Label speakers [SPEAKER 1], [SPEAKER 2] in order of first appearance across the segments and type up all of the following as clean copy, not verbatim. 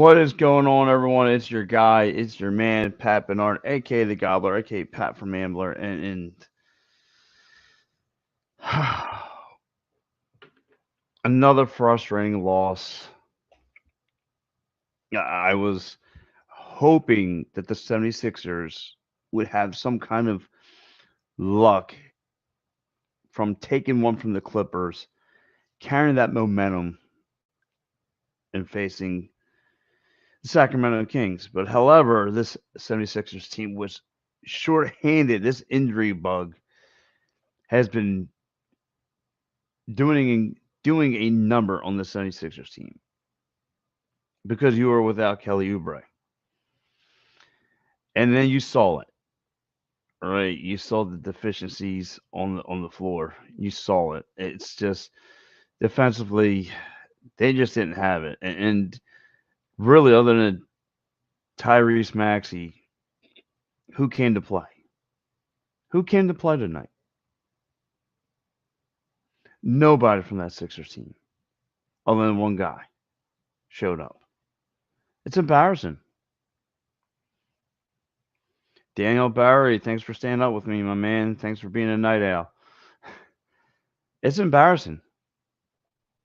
[SPEAKER 1] What is going on, everyone? It's your guy, it's your man, Pat Bernard, aka the Gobbler, aka Pat from Ambler, and another frustrating loss. I was hoping that the 76ers would have some kind of luck from taking one from the Clippers, carrying that momentum, and facing the Sacramento Kings. But however, this 76ers team was shorthanded. This injury bug has been doing a number on the 76ers team because you were without Kelly Oubre. And then you saw it, right? You saw the deficiencies on the floor. You saw it. It's just defensively, they just didn't have it. And really, other than Tyrese Maxey, who came to play? Who came to play tonight? Nobody from that Sixers team, other than one guy, showed up. It's embarrassing. Daniel Barry, thanks for staying up with me, my man. Thanks for being a night owl. It's embarrassing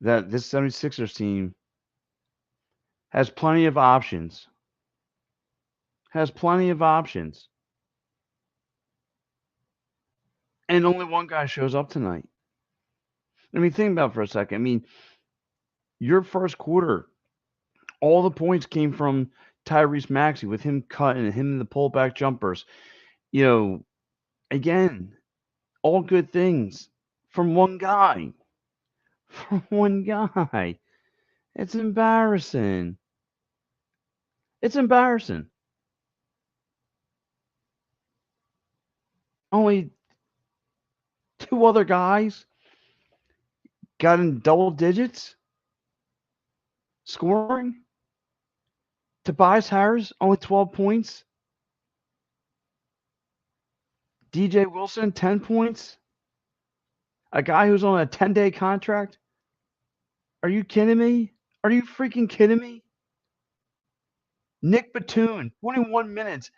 [SPEAKER 1] that this 76ers team has plenty of options. Has plenty of options. And only one guy shows up tonight. I mean, think about it for a second. I mean, your first quarter, all the points came from Tyrese Maxey with him cutting, him in the pullback jumpers. You know, again, all good things from one guy. From one guy. It's embarrassing. It's embarrassing. Only two other guys got in double digits scoring. Tobias Harris, only 12 points. DJ Wilson, 10 points. A guy who's on a 10-day contract. Are you kidding me? Are you freaking kidding me? Nick Batum, 21 minutes,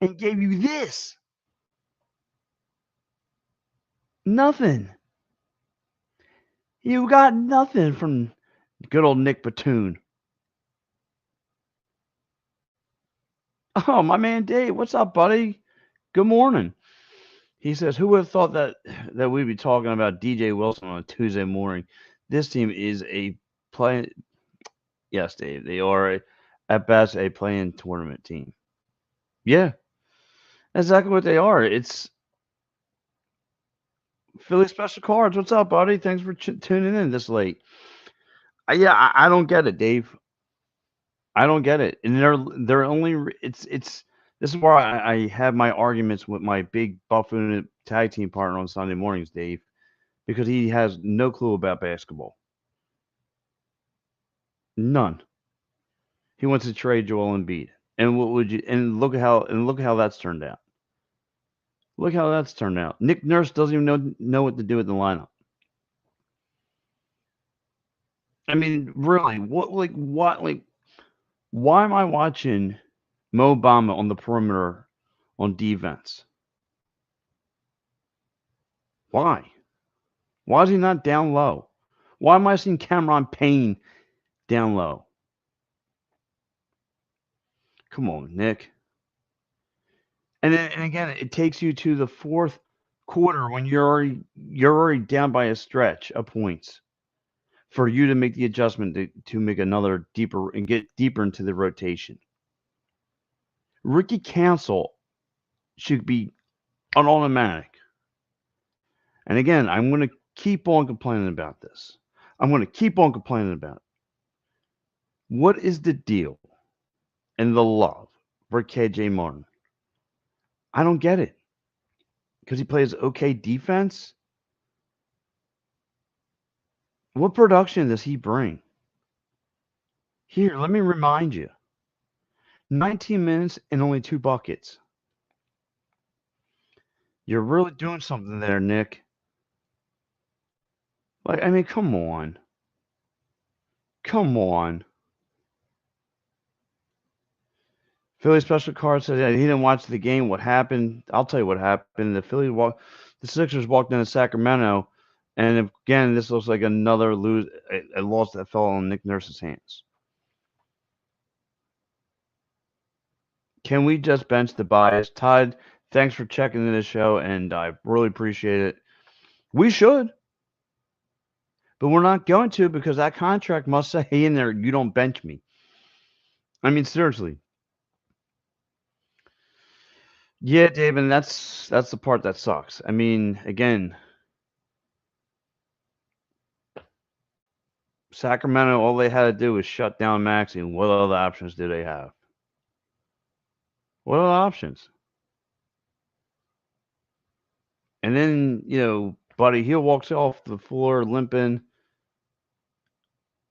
[SPEAKER 1] and gave you this. Nothing. You got nothing from good old Nick Batum. Oh, my man Dave, what's up, buddy? Good morning. He says, "Who would have thought that we'd be talking about DJ Wilson on a Tuesday morning? This team is a play. Yes, Dave, they are at best a play-in tournament team. Yeah, that's exactly what they are. It's Philly Special Cards. What's up, buddy? Thanks for tuning in this late. I don't get it, Dave. I don't get it. And they're only it's this is where I have my arguments with my big buffoon tag team partner on Sunday mornings, Dave, because he has no clue about basketball. None. He wants to trade Joel Embiid. And what would you look at how that's turned out. Look how that's turned out. Nick Nurse doesn't even know what to do with the lineup. I mean, really, why am I watching Mo Bamba on the perimeter on defense? Why? Why is he not down low? Why am I seeing Cameron Payne down low? Come on, Nick. And again, it takes you to the fourth quarter when you're already down by a stretch of points for you to make the adjustment to make another deeper and get deeper into the rotation. Ricky Council should be an automatic. And again, I'm going to keep on complaining about this. I'm going to keep on complaining about it. What is the deal and the love for KJ Martin? I don't get it. Because he plays okay defense? What production does he bring? Here, let me remind you. 19 minutes and only 2 buckets. You're really doing something there, Nick. Like, I mean, come on. Come on. Philly special card said he didn't watch the game. What happened? I'll tell you what happened. The Sixers walked into Sacramento, and again, this looks like another a loss that fell on Nick Nurse's hands. Can we just bench the bias? Todd, thanks for checking in the show, and I really appreciate it. We should, but we're not going to because that contract must say in there, you don't bench me. I mean, seriously. Yeah, Dave, and that's the part that sucks. I mean, again, Sacramento, all they had to do was shut down Maxey. And what other options do they have? What other options? And then, Buddy Hield walks off the floor limping.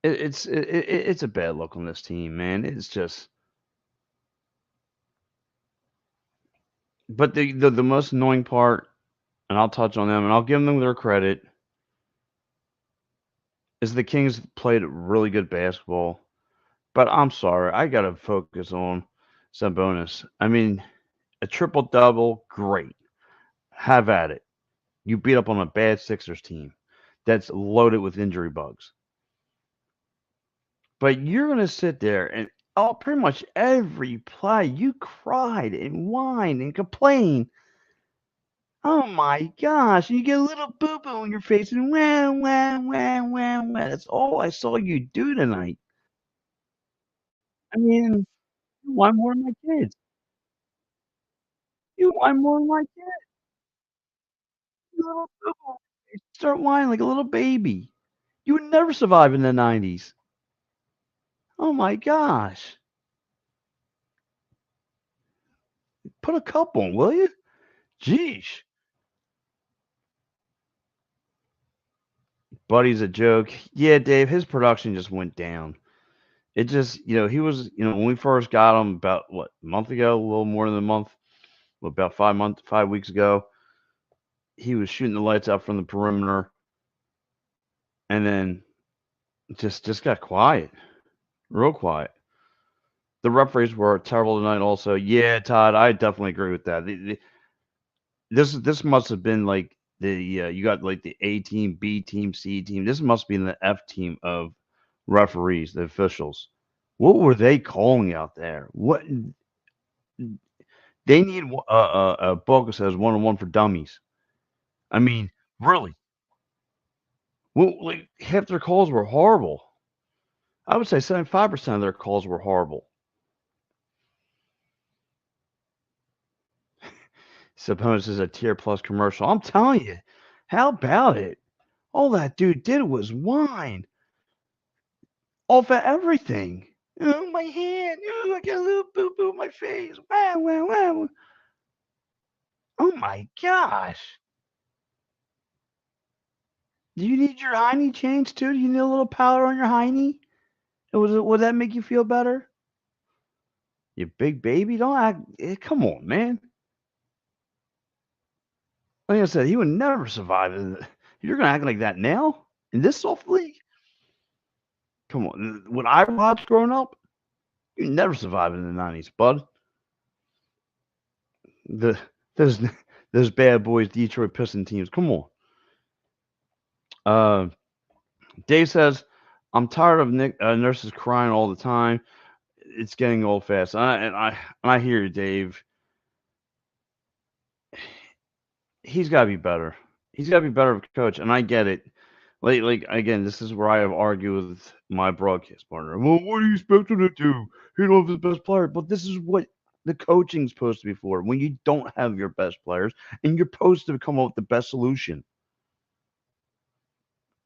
[SPEAKER 1] It's a bad look on this team, man. It's just. But the most annoying part, and I'll touch on them, and I'll give them their credit, is the Kings played really good basketball. But I'm sorry, I gotta focus on Sabonis. I mean, a triple-double, great. Have at it. You beat up on a bad Sixers team that's loaded with injury bugs. But you're going to sit there and pretty much every play you cried and whined and complained. Oh my gosh, you get a little boo-boo in your face and wah, wah, wah, wah, wah. That's all I saw you do tonight. I mean, you whine more than my kids. You whine more than my kids. You little boo-boo. You start whining like a little baby. You would never survive in the 90s. Oh my gosh. Put a cup on, will you? Jeesh. Buddy's a joke. Yeah, Dave, his production just went down. It just, he was, when we first got him about what, a month ago, a little more than a month, about 5 weeks ago, he was shooting the lights out from the perimeter, and then just got quiet, real quiet. The referees were terrible tonight. Also, yeah, Todd, I definitely agree with that. This must have been like you got like the A team, B team, C team. This must be in the F team of referees, the officials. What were they calling out there? What they need a book that says 101 for dummies. I mean, really? Well, like half their calls were horrible. I would say 75% of their calls were horrible. Suppose it's a tier plus commercial. I'm telling you, how about it? All that dude did was whine off of everything. Oh, my hand. Oh, I got a little boo boo in my face. Wow, wow, wow. Oh, my gosh. Do you need your hiney changed too? Do you need a little powder on your hiney? Would that make you feel better? You big baby, don't act. Come on, man. Like I said, he would never survive. You're gonna act like that now in this soft league? Come on. When I watched growing up, you never survived in the '90s, bud. The those those bad boys, Detroit Piston teams. Come on. Uh, Dave says, "I'm tired of nurses crying all the time. It's getting old fast." And I hear you, Dave. He's got to be better. He's got to be better of a coach, and I get it. Like again, this is where I have argued with my broadcast partner. Well, what do you expect him to do? He don't have his best player. But this is what the coaching's supposed to be for. When you don't have your best players, and you're supposed to come up with the best solution.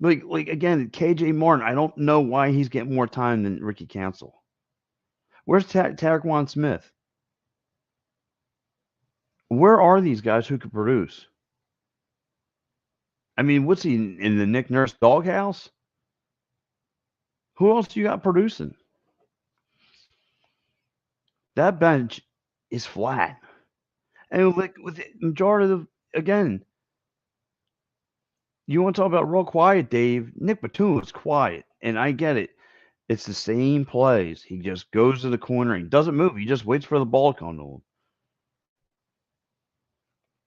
[SPEAKER 1] Like again, KJ Martin. I don't know why he's getting more time than Ricky Council. Where's Tariq Smith? Where are these guys who could produce? I mean, what's he in the Nick Nurse doghouse? Who else you got producing? That bench is flat. And like with the majority of again, you want to talk about real quiet, Dave. Nick Batum was quiet, and I get it. It's the same plays. He just goes to the corner. He doesn't move. He just waits for the ball to come to him.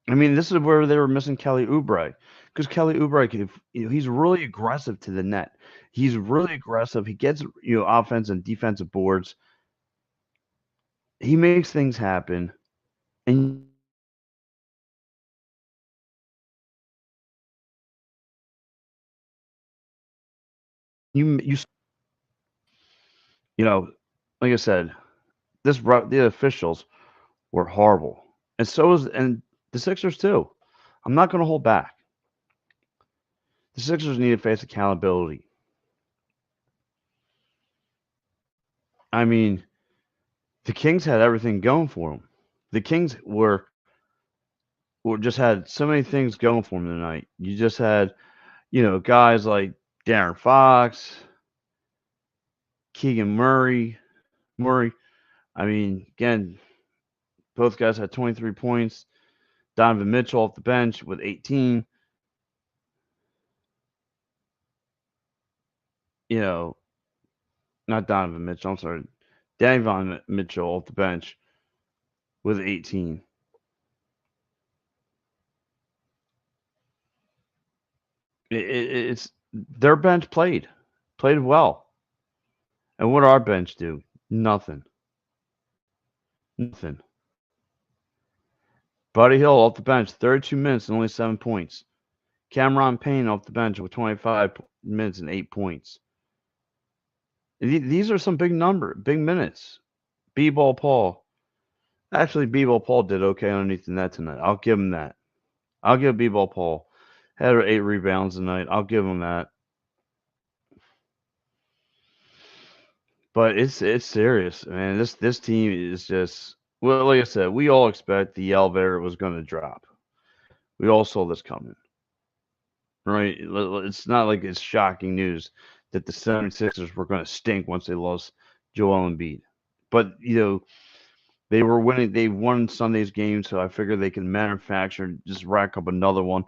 [SPEAKER 1] I mean, this is where they were missing Kelly Oubre because Kelly Oubre, he's really aggressive to the net. He's really aggressive. He gets offense and defensive boards. He makes things happen, and you you know, like I said, the officials were horrible, and the Sixers too. I'm not going to hold back. The Sixers need to face accountability. I mean, the Kings had everything going for them. The Kings were just had so many things going for them tonight. You just had, guys like Darren Fox, Keegan Murray. I mean, again, both guys had 23 points. Donovan Mitchell off the bench with 18. You know, not Donovan Mitchell. I'm sorry, Donovan Mitchell off the bench with 18. It's their bench played well. And what did our bench do? Nothing. Nothing. Buddy Hill off the bench, 32 minutes and only 7 points. Cameron Payne off the bench with 25 minutes and 8 points. These are some big minutes. B-Ball Paul. Actually, B-Ball Paul did okay underneath the net tonight. I'll give him that. I'll give B-Ball Paul. Had 8 rebounds tonight. I'll give him that. But it's serious, man. This team is just, well, like I said, we all expect the elevator was going to drop. We all saw this coming, right? It's not like it's shocking news that the 76ers were going to stink once they lost Joel Embiid. But they were winning. They won Sunday's game, so I figured they can manufacture, just rack up another one,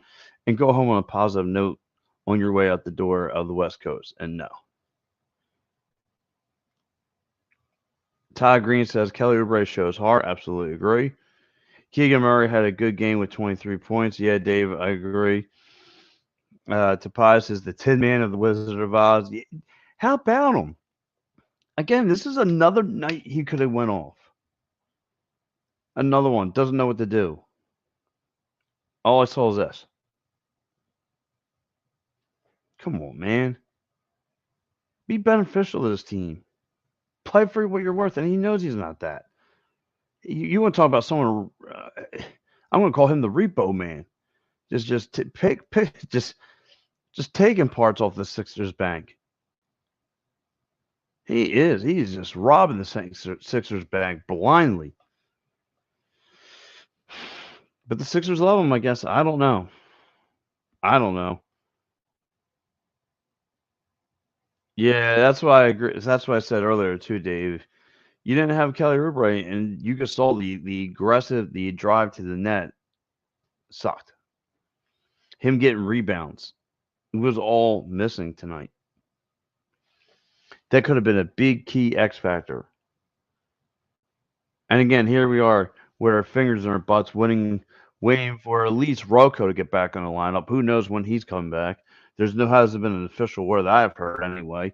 [SPEAKER 1] and go home on a positive note on your way out the door of the West Coast. And no. Todd Green says Kelly Oubre shows heart. Absolutely agree. Keegan Murray had a good game with 23 points. Yeah, Dave, I agree. Tobias is the Tin Man of the Wizard of Oz. How about him? Again, this is another night he could have went off. Another one. Doesn't know what to do. All I saw is this. Come on, man. Be beneficial to this team. Play for what you're worth, and he knows he's not that. You want to talk about someone? I'm going to call him the repo man. Just taking parts off the Sixers bank. He is. He's just robbing the Sixers bank blindly. But the Sixers love him, I guess. I don't know. Yeah, that's why I agree. That's what I said earlier too, Dave. You didn't have Kelly Oubre, and you just saw the drive to the net sucked. Him getting rebounds was all missing tonight. That could have been a big key X factor. And again, here we are with our fingers in our butts, waiting for at least Rocco to get back on the lineup. Who knows when he's coming back? Hasn't been an official word that I've heard anyway.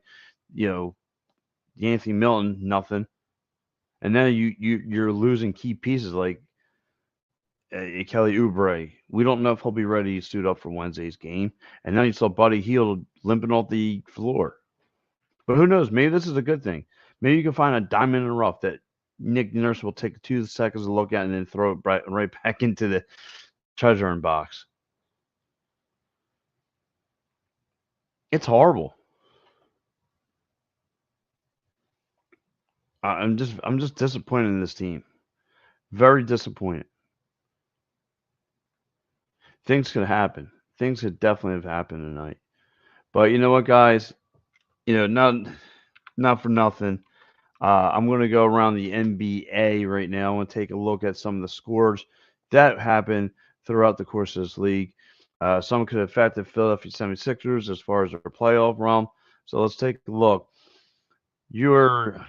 [SPEAKER 1] Anthony Milton, nothing. And then you're losing key pieces like Kelly Oubre. We don't know if he'll be ready to suit up for Wednesday's game. And now you saw Buddy Hield limping off the floor. But who knows? Maybe this is a good thing. Maybe you can find a diamond in the rough that Nick Nurse will take 2 seconds to look at and then throw it right back into the treasure box. It's horrible. I'm just disappointed in this team. Very disappointed. Things could happen. Things could definitely have happened tonight. But you know what, guys? Not for nothing. I'm going to go around the NBA right now and take a look at some of the scores that happened throughout the course of this league. Some could affect the Philadelphia 76ers as far as their playoff realm. So let's take a look. Your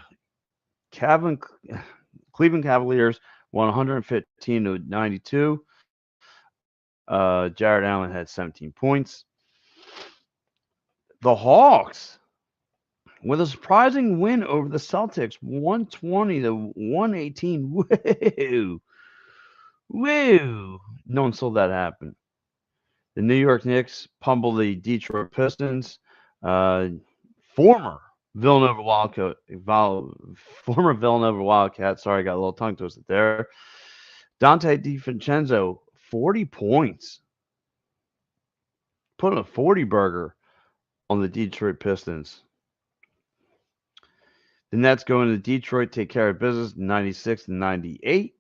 [SPEAKER 1] Cleveland Cavaliers won 115-92. Jared Allen had 17 points. The Hawks, with a surprising win over the Celtics, 120-118. Woo! Woo! No one saw that happen. The New York Knicks pummeled the Detroit Pistons. Former Villanova Wildcat. Sorry, I got a little tongue twisted there. Dante DiVincenzo, 40 points. Put a 40 burger on the Detroit Pistons. The Nets go into Detroit, take care of business, 96-98.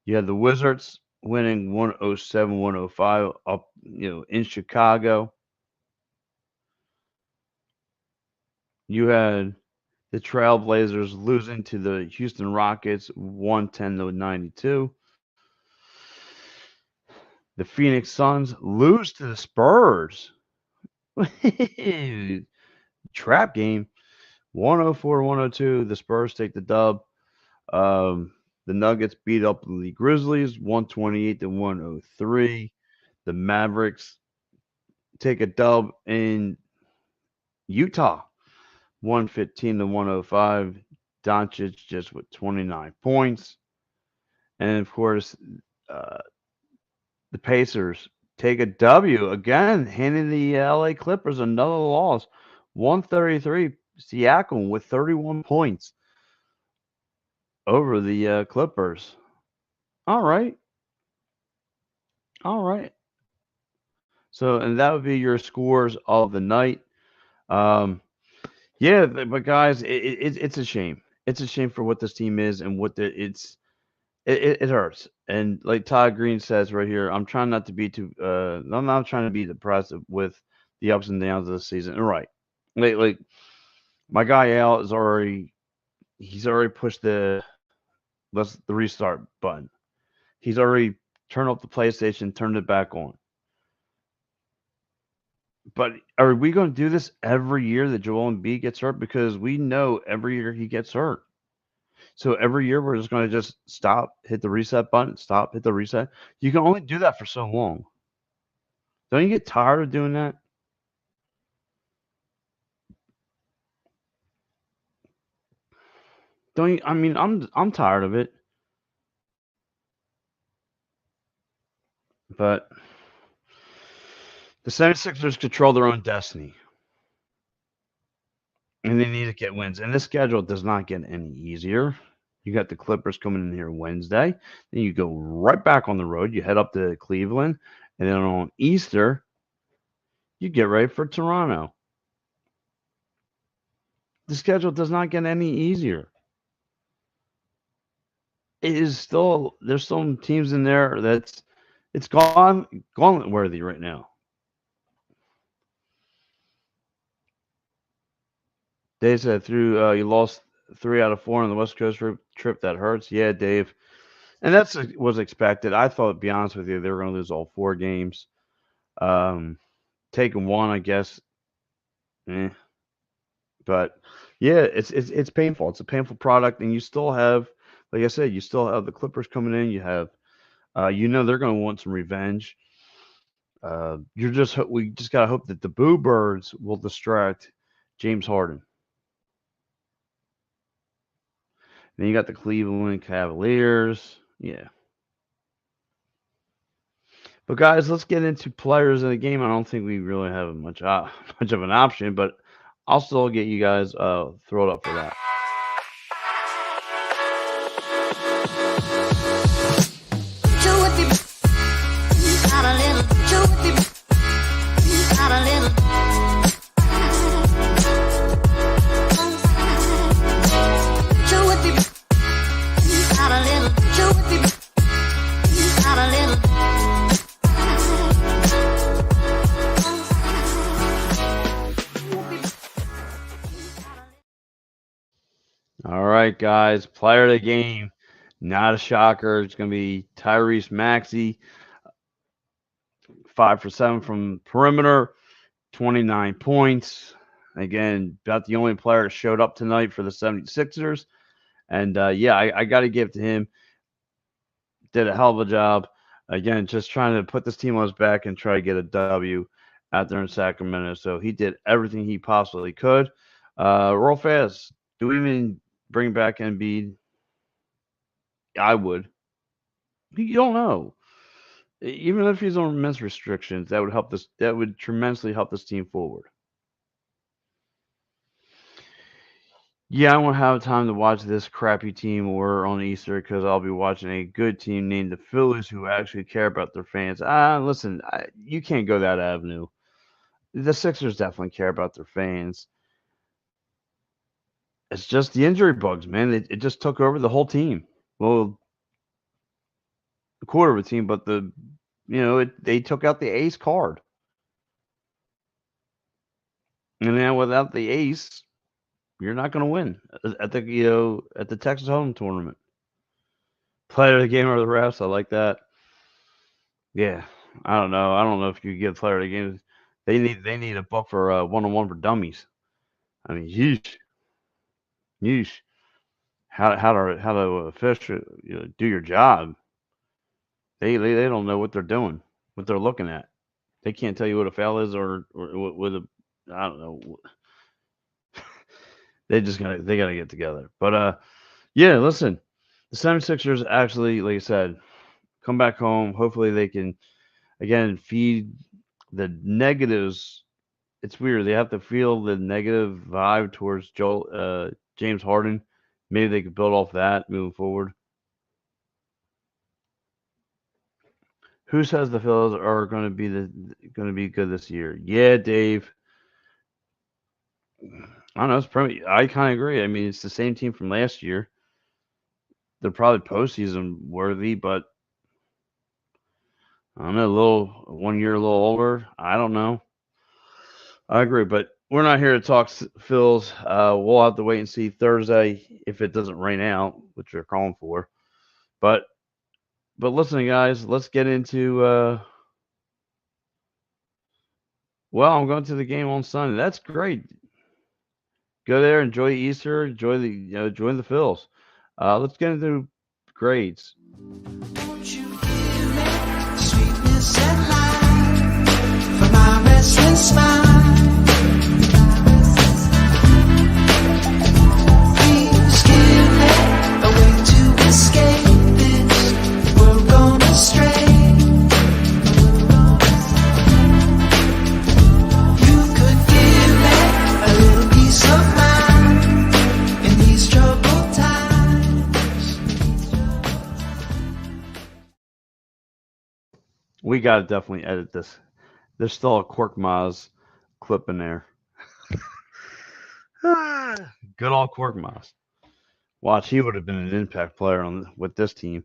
[SPEAKER 1] You had the Wizards winning 107-105 up, in Chicago. You had the Trailblazers losing to the Houston Rockets 110-92. The Phoenix Suns lose to the Spurs. Trap game. 104-102. The Spurs take the dub. The Nuggets beat up the Grizzlies 128-103. The Mavericks take a dub in Utah 115-105. Doncic just with 29 points. And of course, the Pacers take a W again, handing the LA Clippers another loss. 133. Siakam with 31 points over the Clippers. All right. So, and that would be your scores of the night. Yeah, but guys, it's a shame. It's a shame for what this team is and what it hurts. And like Todd Green says right here, I'm trying not to be too. I'm not trying to be depressed with the ups and downs of the season. And right, like my guy Al is he's already pushed the restart button. He's already turned off the PlayStation, turned it back on. But are we going to do this every year that Joel Embiid gets hurt? Because we know every year he gets hurt. So every year we're just going to just stop, hit the reset button, stop, hit the reset. You can only do that for so long. Don't you get tired of doing that? Don't you? I mean, I'm tired of it. But the 76ers control their own destiny. And they need to get wins. And this schedule does not get any easier. You got the Clippers coming in here Wednesday. Then you go right back on the road. You head up to Cleveland. And then on Easter, you get ready for Toronto. The schedule does not get any easier. There's still teams in there it's gauntlet worthy right now. Dave said you lost 3 out of 4 on the West Coast trip. That hurts. Yeah, Dave. And that was expected. I thought, to be honest with you, they were going to lose all 4 games. Taking 1, I guess. But yeah, it's painful. It's a painful product, and you still have, like I said, you still have the Clippers coming in. You have, they're going to want some revenge. We just gotta hope that the Boo Birds will distract James Harden. Then you got the Cleveland Cavaliers. Yeah. But guys, let's get into players in the game. I don't think we really have much of an option, but I'll still get you guys thrown up for that. All right, guys. Player of the game. Not a shocker. It's going to be Tyrese Maxey. 5 for 7 from perimeter. 29 points. Again, about the only player that showed up tonight for the 76ers. And yeah, I got to give it to him. Did a hell of a job. Again, just trying to put this team on his back and try to get a W out there in Sacramento. So he did everything he possibly could. Real fast, do we even bring back Embiid? I would. You don't know. Even if he's on immense restrictions, that would help this. That would tremendously help this team forward. Yeah, I won't have time to watch this crappy team or on Easter because I'll be watching a good team named the Phillies who actually care about their fans. Listen, you can't go that avenue. The Sixers definitely care about their fans. It's just the injury bugs, man. It just took over the whole team. Well, a quarter of the team, but they took out the ace card, and now without the ace, you're not going to win at the Texas Home tournament. Player of the game or the refs, I like that. Yeah, I don't know. I don't know if you get player of the game. They need a book for one-on-one for dummies. I mean, yeesh. How to fish do your job. They don't know what they're doing, what they're looking at. They can't tell you what a foul is or what a I don't know. They gotta get together. But yeah, listen, the 76ers actually, like I said, come back home. Hopefully they can again feed the negatives. It's weird. They have to feel the negative vibe towards James Harden. Maybe they could build off that moving forward. Who says the Phils are going to be good this year? Yeah, Dave. I don't know. I kind of agree. I mean, it's the same team from last year. They're probably postseason worthy, but I don't know. A little 1 year, a little older. I don't know. I agree, but we're not here to talk Phils. We'll have to wait and see Thursday if it doesn't rain out, which we're calling for. But listen, guys, let's get into. Well, I'm going to the game on Sunday. That's great. Go there, enjoy Easter, enjoy join the Phils. Let's get into grades. Don't you hear it? Sweetness and light from my restless mind. Please give me a way to escape this world gone astray. You could give me a little piece of mind in these troubled times. We got to definitely edit this. There's still a Cork Maz clip in there. Good old Cork Maz. Watch, he would have been an impact player with this team.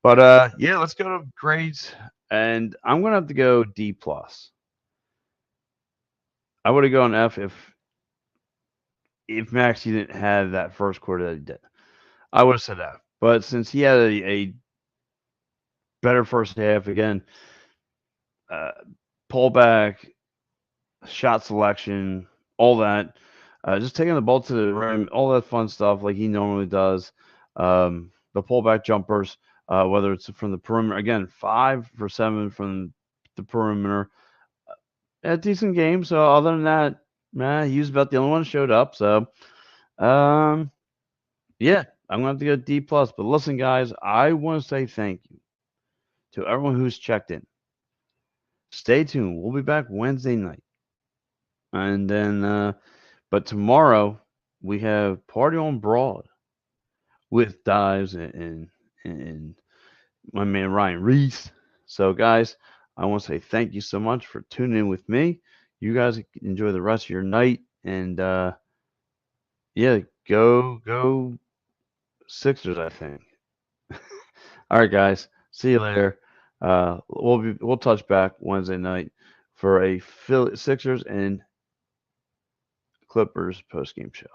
[SPEAKER 1] But yeah, let's go to grades, and I'm gonna have to go D plus. I would have gone F if Maxey didn't have that first quarter that he did. I would have said F, but since he had a better first half, again, pullback, shot selection, all that. Just taking the ball to the rim, all that fun stuff like he normally does. The pullback jumpers, whether it's from the perimeter. Again, 5 for 7 from the perimeter. A decent game. So other than that, he was about the only one who showed up. So, yeah, I'm going to have to go D plus. But listen, guys, I want to say thank you to everyone who's checked in. Stay tuned. We'll be back Wednesday night. And then, but tomorrow we have Party on Broad with Dives and my man Ryan Reese. So, guys, I want to say thank you so much for tuning in with me. You guys enjoy the rest of your night. And, yeah, go Sixers, I think. All right, guys. See you later. We'll touch back Wednesday night for a Sixers and Clippers postgame show.